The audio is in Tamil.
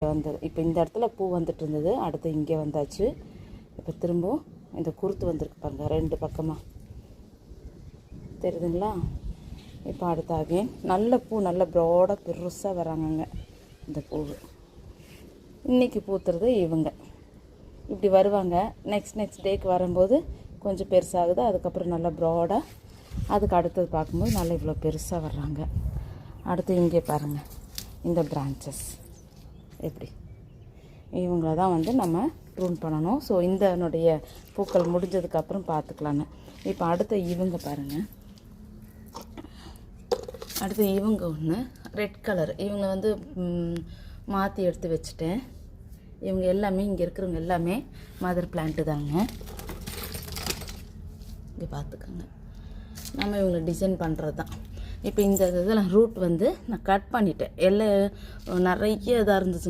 வந்தது. இப்போ இந்த இடத்துல பூ வந்துட்டு இருந்தது, அடுத்து இங்கே வந்தாச்சு. இப்போ திரும்பவும் இந்த குருத்து வந்திருக்கு பாருங்கள், 2 பக்கமாக தெரியுதுங்களா. இப்போ அடுத்த அகைன் நல்ல பூ, நல்ல ப்ராடாக பெருசாக வராங்கங்க. இந்த பூ இன்றைக்கி பூத்துறது இவங்க இப்படி வருவாங்க. நெக்ஸ்ட் டேக்கு வரும்போது கொஞ்சம் பெருசாகுது, அதுக்கப்புறம் நல்லா ப்ராடாக, அதுக்கு அடுத்தது பார்க்கும்போது நல்லா இவ்வளோ பெருசாக வர்றாங்க. அடுத்து இங்கே பாருங்கள் இந்த பிரான்ச்சஸ் எப்படி, இவங்கள தான் வந்து நம்ம ப்ரூன் பண்ணணும். ஸோ இதனுடைய பூக்கள் முடிஞ்சதுக்கப்புறம் பார்த்துக்கலான்னு. இப்போ அடுத்த இவங்க பாருங்கள், அடுத்து இவங்க ஒன்று ரெட் கலர், இவங்க வந்து மாற்றி எடுத்து வச்சுட்டேன். இவங்க எல்லாமே இங்கே இருக்கிறவங்க எல்லாமே மதர் பிளான்ட்டு தாங்க. இங்கே பார்த்துக்கோங்க, நம்ம இவங்களை டிசைன் பண்ணுறது தான். இப்போ இந்த இதெல்லாம் ரூட் வந்து நான் கட் பண்ணிட்டேன், எல்லாம் நிறைய இதாக இருந்துச்சுங்க.